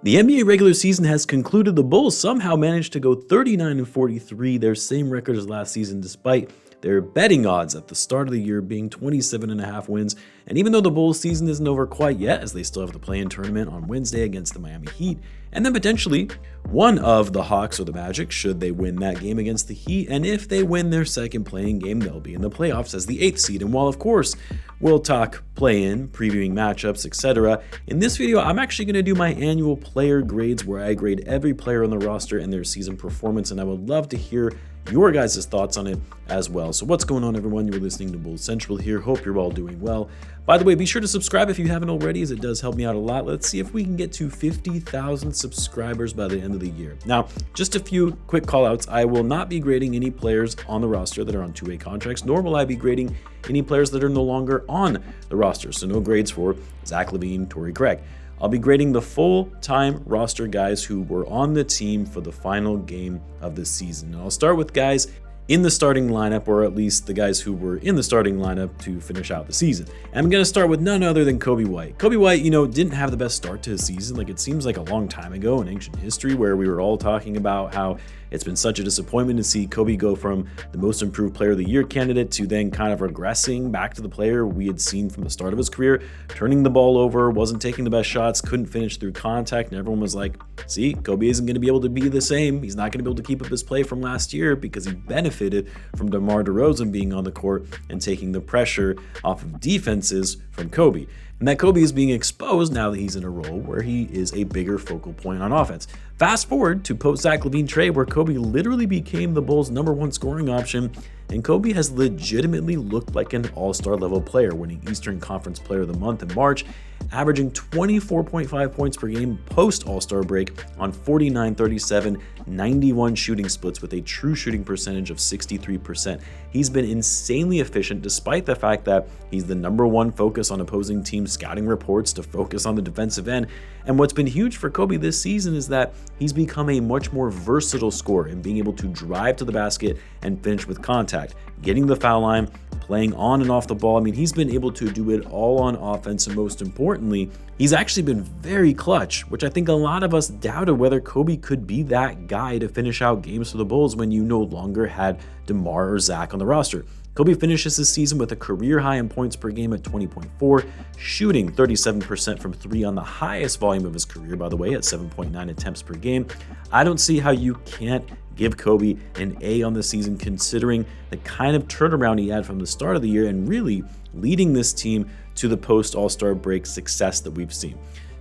The NBA regular season has concluded. The Bulls somehow managed to go 39-43, their same record as last season, despite their betting odds at the start of the year being 27.5 wins. And even though the Bulls season isn't over quite yet, as they still have the play-in tournament on Wednesday against the Miami Heat, and then potentially one of the Hawks or the Magic should they win that game against the Heat. And if they win their second play-in game, they'll be in the playoffs as the 8th seed. And while of course we'll talk play-in, previewing matchups, etc., in this video I'm actually going to do my annual player grades where I grade every player on the roster and their season performance, and I would love to hear your guys' thoughts on it as well. So what's going on, everyone? You're listening to Bulls Central here. Hope you're all doing well. By the way, be sure to subscribe if you haven't already, as it does help me out a lot. Let's see if we can get to 50,000 subscribers by the end of the year. Now, just a few quick call outs. I will not be grading any players on the roster that are on two-way contracts, nor will I be grading any players that are no longer on the roster. So no grades for Zach LaVine, Torrey Craig. I'll be grading the full-time roster guys who were on the team for the final game of the season. And I'll start with guys in the starting lineup, or at least the guys who were in the starting lineup to finish out the season. And I'm going to start with none other than Coby White. Coby White, didn't have the best start to his season. Like, it seems like a long time ago in ancient history where we were all talking about how it's been such a disappointment to see Coby go from the most improved player of the year candidate to then kind of regressing back to the player we had seen from the start of his career, turning the ball over, wasn't taking the best shots, couldn't finish through contact, and everyone was like, see, Coby isn't going to be able to be the same. He's not going to be able to keep up his play from last year because he benefited from DeMar DeRozan being on the court and taking the pressure off of defenses from Coby. And that Coby is being exposed now that he's in a role where he is a bigger focal point on offense. Fast forward to post-Zach LaVine trade, where Coby literally became the Bulls' #1 scoring option, and Coby has legitimately looked like an all-star level player, winning Eastern Conference Player of the Month in March, averaging 24.5 points per game post-All-Star break on 49, 37, 91 shooting splits with a true shooting percentage of 63%. He's been insanely efficient despite the fact that he's the #1 focus on opposing teams' scouting reports to focus on the defensive end. And what's been huge for Coby this season is that he's become a much more versatile scorer in being able to drive to the basket and finish with contact, getting the foul line, playing on and off the ball. I mean, he's been able to do it all on offense, and most importantly, he's actually been very clutch, which I think a lot of us doubted whether Coby could be that guy to finish out games for the Bulls when you no longer had DeMar or Zach on the roster. Coby finishes this season with a career high in points per game at 20.4, shooting 37% from three on the highest volume of his career, by the way, at 7.9 attempts per game. I don't see how you can't give Coby an A on the season, considering the kind of turnaround he had from the start of the year and really leading this team to the post-All-Star break success that we've seen.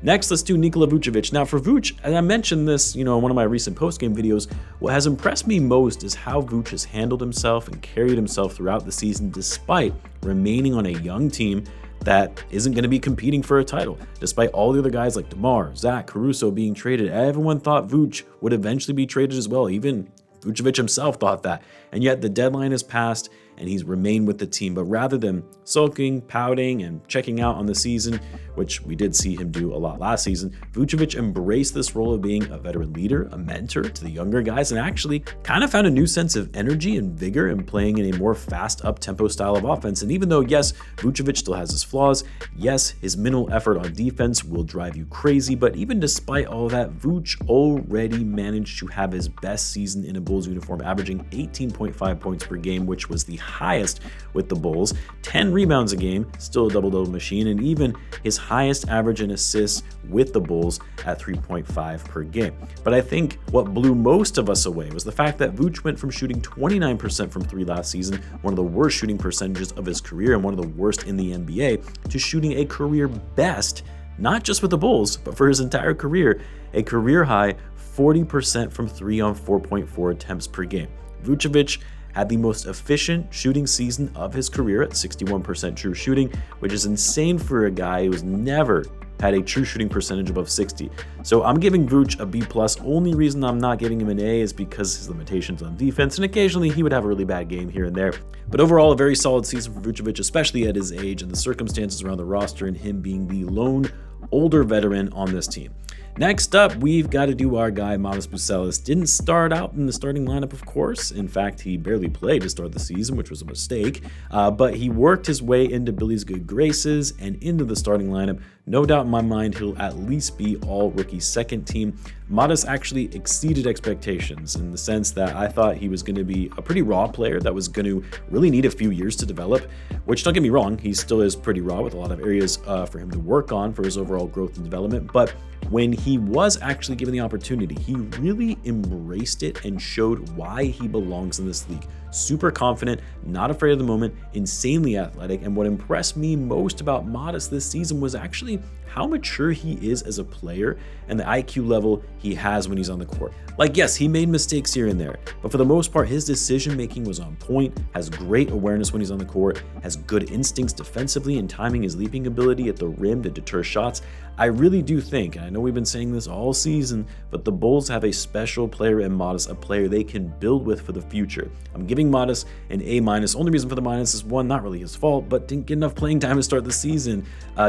Next, let's do Nikola Vucevic. Now for Vuce, and I mentioned this, in one of my recent post-game videos, what has impressed me most is how Vuce has handled himself and carried himself throughout the season despite remaining on a young team that isn't going to be competing for a title. Despite all the other guys like DeMar, Zach, Caruso being traded, everyone thought Vuce would eventually be traded as well. Even Vucevic himself thought that. And yet the deadline has passed and he's remained with the team. But rather than sulking, pouting, and checking out on the season, which we did see him do a lot last season, Vucevic embraced this role of being a veteran leader, a mentor to the younger guys, and actually kind of found a new sense of energy and vigor in playing in a more fast, up-tempo style of offense. And even though, yes, Vucevic still has his flaws, yes, his minimal effort on defense will drive you crazy, but even despite all that, Vuce already managed to have his best season in a Bulls uniform, averaging 18.5 points per game, which was the highest with the Bulls, 10 rebounds a game, still a double-double machine, and even his highest average in assists with the Bulls at 3.5 per game. But I think what blew most of us away was the fact that Vuce went from shooting 29% from three last season, one of the worst shooting percentages of his career and one of the worst in the NBA, to shooting a career best, not just with the Bulls, but for his entire career, a career high 40% from three on 4.4 attempts per game. Vucevic had the most efficient shooting season of his career at 61% true shooting, which is insane for a guy who's never had a true shooting percentage above 60. So I'm giving Vuce a B+. Only reason I'm not giving him an A is because his limitations on defense, and occasionally he would have a really bad game here and there. But overall, a very solid season for Vucevic, especially at his age and the circumstances around the roster and him being the lone older veteran on this team. Next up, we've got to do our guy, Matas Buzelis. Didn't start out in the starting lineup, of course. In fact, he barely played to start the season, which was a mistake. But he worked his way into Billy's good graces and into the starting lineup no doubt in my mind he'll at least be all rookie second team. Modest actually exceeded expectations in the sense that I thought he was going to be a pretty raw player that was going to really need a few years to develop, which, don't get me wrong, he still is pretty raw with a lot of areas for him to work on for his overall growth and development. But when he was actually given the opportunity, he really embraced it and showed why he belongs in this league. Super confident, not afraid of the moment, insanely athletic, and what impressed me most about Modest this season was actually how mature he is as a player and the IQ level he has when he's on the court. Like, yes, he made mistakes here and there, but for the most part, his decision making was on point, has great awareness when he's on the court, has good instincts defensively and timing his leaping ability at the rim to deter shots. I really do think, and I know we've been saying this all season, but the Bulls have a special player in Modest, a player they can build with for the future. I'm giving Modest an A-. Only reason for the minus is one, not really his fault, but didn't get enough playing time to start the season.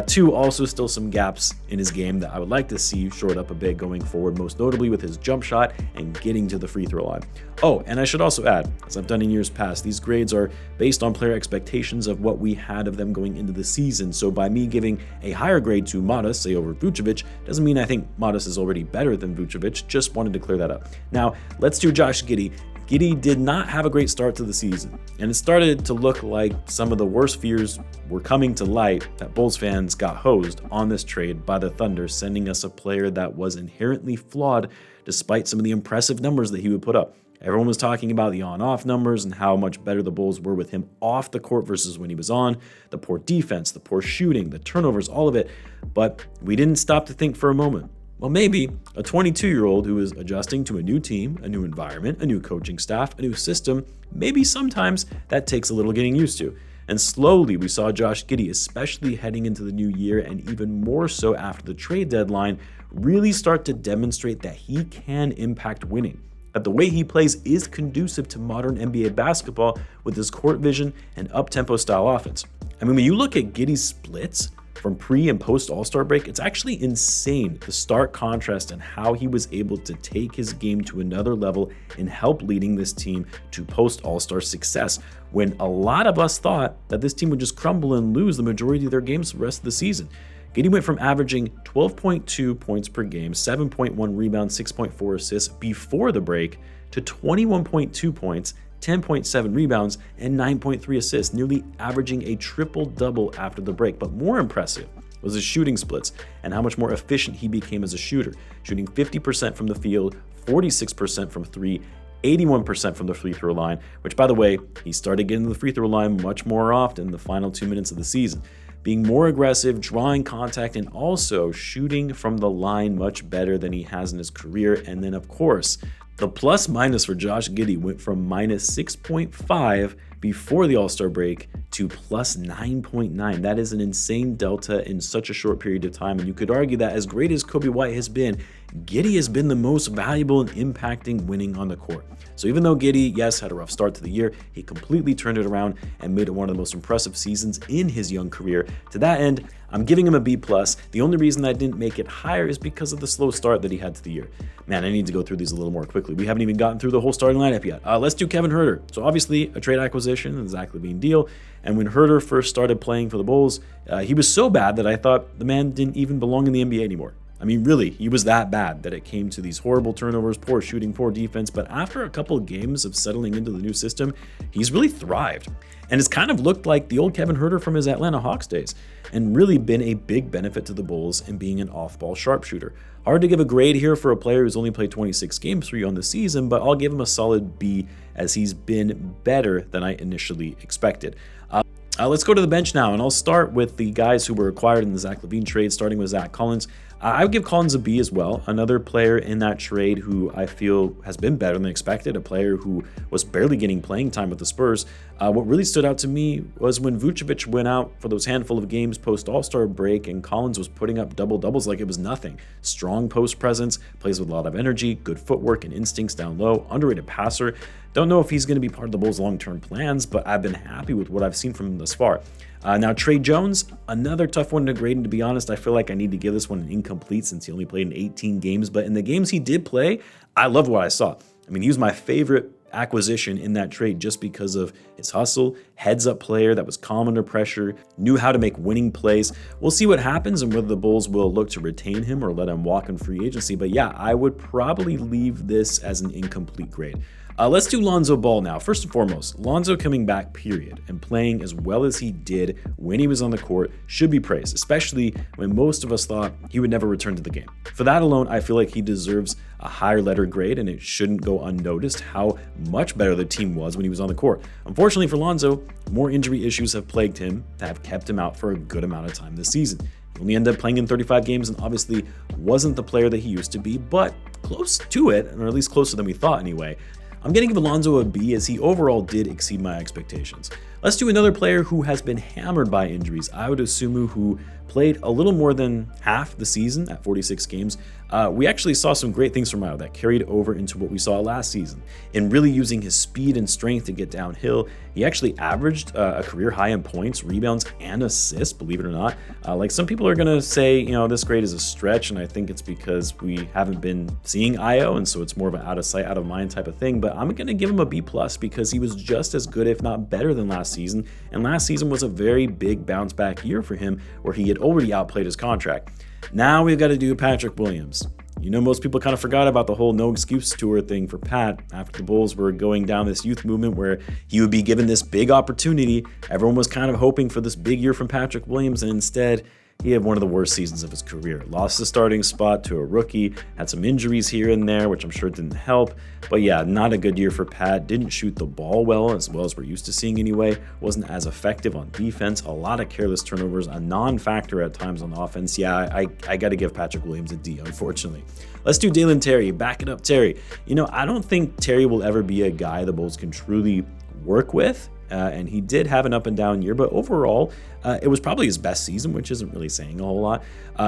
Two, also still some gaps in his game that I would like to see shored up a bit going forward, most notably with his jump shot and getting to the free throw line. Oh, and I should also add, as I've done in years past, these grades are based on player expectations of what we had of them going into the season. So by me giving a higher grade to Modest, say over Vucevic, doesn't mean I think Modest is already better than Vucevic, just wanted to clear that up. Now, let's do Josh Giddey. Giddey did not have a great start to the season, and it started to look like some of the worst fears were coming to light that Bulls fans got hosed on this trade by the Thunder, sending us a player that was inherently flawed despite some of the impressive numbers that he would put up. Everyone was talking about the on-off numbers and how much better the Bulls were with him off the court versus when he was on, the poor defense, the poor shooting, the turnovers, all of it, but we didn't stop to think for a moment. Well, maybe a 22-year-old who is adjusting to a new team, a new environment, a new coaching staff, a new system, maybe sometimes that takes a little getting used to. And slowly we saw Josh Giddey, especially heading into the new year and even more so after the trade deadline, really start to demonstrate that he can impact winning. That the way he plays is conducive to modern NBA basketball with his court vision and up-tempo style offense. I mean, when you look at Giddey's splits from pre and post All-Star break, it's actually insane, the stark contrast in how he was able to take his game to another level and help leading this team to post All-Star success, when a lot of us thought that this team would just crumble and lose the majority of their games the rest of the season. Giddey went from averaging 12.2 points per game, 7.1 rebounds, 6.4 assists before the break to 21.2 points, 10.7 rebounds, and 9.3 assists, nearly averaging a triple-double after the break. But more impressive was his shooting splits and how much more efficient he became as a shooter, shooting 50% from the field, 46% from three, 81% from the free throw line, which, by the way, he started getting to the free throw line much more often in the final 2 minutes of the season, being more aggressive, drawing contact, and also shooting from the line much better than he has in his career. And then, of course, the plus minus for Josh Giddey went from minus 6.5 before the All-Star break to plus 9.9. That is an insane delta in such a short period of time. And you could argue that as great as Coby White has been, Giddey has been the most valuable in impacting winning on the court. So even though Giddey, yes, had a rough start to the year, he completely turned it around and made it one of the most impressive seasons in his young career. To that end, I'm giving him a B+. The only reason I didn't make it higher is because of the slow start that he had to the year. Man, I need to go through these a little more quickly. We haven't even gotten through the whole starting lineup yet. Let's do Kevin Huerter. So obviously a trade acquisition, the Zach LaVine deal. And when Huerter first started playing for the Bulls, he was so bad that I thought the man didn't even belong in the NBA anymore. I mean, really, he was that bad that it came to these horrible turnovers, poor shooting, poor defense. But after a couple of games of settling into the new system, he's really thrived. And it's kind of looked like the old Kevin Huerter from his Atlanta Hawks days, and really been a big benefit to the Bulls in being an off-ball sharpshooter. Hard to give a grade here for a player who's only played 26 games for you on the season, but I'll give him a solid B, as he's been better than I initially expected. Let's go to the bench now, and I'll start with the guys who were acquired in the Zach LaVine trade, starting with Zach Collins. I would give Collins a B as well, another player in that trade who I feel has been better than expected, a player who was barely getting playing time with the Spurs. What really stood out to me was when Vucevic went out for those handful of games post-All-Star break and Collins was putting up double-doubles like it was nothing. Strong post presence, plays with a lot of energy, good footwork and instincts down low, underrated passer. Don't know if he's going to be part of the Bulls' long-term plans, but I've been happy with what I've seen from him thus far. Now, Tre Jones, another tough one to grade, and to be honest, I feel like I need to give this one an incomplete since he only played in 18 games, but in the games he did play, I love what I saw. I mean, he was my favorite acquisition in that trade just because of his hustle, heads-up player that was calm under pressure, knew how to make winning plays. We'll see what happens and whether the Bulls will look to retain him or let him walk in free agency. But yeah, I would probably leave this as an incomplete grade. Let's do Lonzo Ball now. First and foremost, Lonzo coming back, period, and playing as well as he did when he was on the court should be praised, especially when most of us thought he would never return to the game. For that alone, I feel like he deserves a higher letter grade, and it shouldn't go unnoticed how much better the team was when he was on the court. Unfortunately for Lonzo, more injury issues have plagued him that have kept him out for a good amount of time this season. He only ended up playing in 35 games and obviously wasn't the player that he used to be, but close to it, or at least closer than we thought anyway. I'm going to give Lonzo a B as he overall did exceed my expectations. Let's do another player who has been hammered by injuries, Ayo Dosunmu, who played a little more than half the season at 46 games. We actually saw some great things from Ayo that carried over into what we saw last season. In really using his speed and strength to get downhill, he actually averaged a career high in points, rebounds, and assists, believe it or not. Like some people are going to say, this grade is a stretch, and I think it's because we haven't been seeing Ayo, and so it's more of an out of sight, out of mind type of thing. But I'm going to give him a B+ because he was just as good, if not better, than last season. And last season was a very big bounce back year for him where he had already outplayed his contract. Now we've got to do Patrick Williams. Most people kind of forgot about the whole no excuse tour thing for Pat after the Bulls were going down this youth movement where he would be given this big opportunity. Everyone was kind of hoping for this big year from Patrick Williams, and instead he had one of the worst seasons of his career. Lost the starting spot to a rookie, had some injuries here and there, which I'm sure didn't help. But yeah, not a good year for Pat. Didn't shoot the ball well as we're used to seeing anyway. Wasn't as effective on defense. A lot of careless turnovers, a non-factor at times on offense. Yeah, I got to give Patrick Williams a D, unfortunately. Let's do Dalen Terry. Back it up, Terry. I don't think Terry will ever be a guy the Bulls can truly work with. And he did have an up and down year, but overall, it was probably his best season, which isn't really saying a whole lot.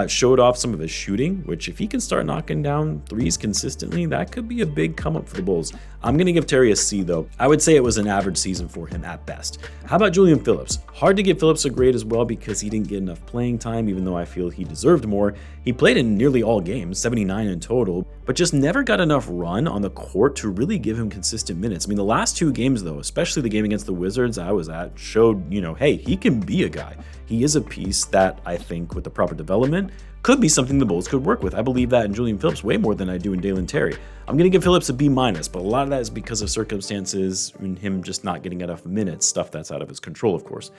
Showed off some of his shooting, which if he can start knocking down threes consistently, that could be a big come up for the Bulls. I'm going to give Terry a C, though. I would say it was an average season for him at best. How about Julian Phillips? Hard to give Phillips a grade as well because he didn't get enough playing time, even though I feel he deserved more. He played in nearly all games, 79 in total, but just never got enough run on the court to really give him consistent minutes. The last two games, though, especially the game against the Wizards I was at, showed, hey, he can be a guy. He is a piece that I think with the proper development could be something the Bulls could work with. I believe that in Julian Phillips way more than I do in Dalen Terry. I'm going to give Phillips a B-, but a lot of that is because of circumstances and him just not getting enough minutes, stuff that's out of his control, of course.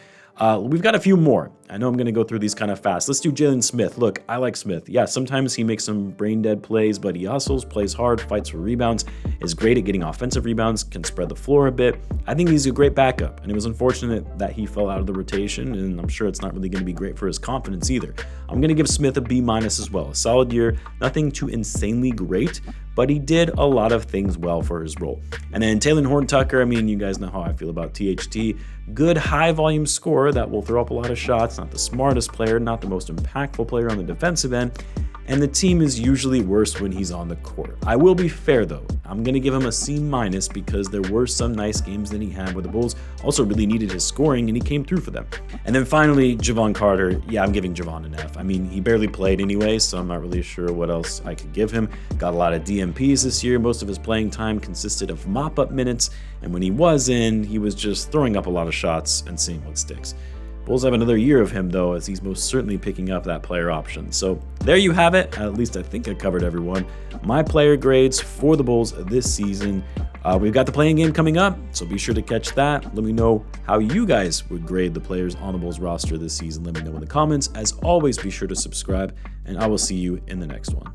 We've got a few more. I know I'm going to go through these kind of fast. Let's do Jalen Smith. Look, I like Smith. Yeah, sometimes he makes some brain-dead plays, but he hustles, plays hard, fights for rebounds, is great at getting offensive rebounds, can spread the floor a bit. I think he's a great backup, and it was unfortunate that he fell out of the rotation, and I'm sure it's not really going to be great for his confidence either. I'm going to give Smith a B- as well. A solid year, nothing too insanely great, but he did a lot of things well for his role. And then Talen Horton-Tucker, you guys know how I feel about THT. Good high-volume scorer that will throw up a lot of shots, not the smartest player, not the most impactful player on the defensive end, and the team is usually worse when he's on the court. I will be fair, though. I'm going to give him a C- because there were some nice games that he had where the Bulls also really needed his scoring, and he came through for them. And then finally, Jevon Carter. Yeah, I'm giving Jevon an F. He barely played anyway, so I'm not really sure what else I could give him. Got a lot of DMPs this year. Most of his playing time consisted of mop-up minutes, and when he was in, he was just throwing up a lot of shots and seeing what sticks. Bulls have another year of him, though, as he's most certainly picking up that player option. So there you have it. At least I think I covered everyone. My player grades for the Bulls this season. We've got the playing game coming up, so be sure to catch that. Let me know how you guys would grade the players on the Bulls roster this season. Let me know in the comments. As always, be sure to subscribe, and I will see you in the next one.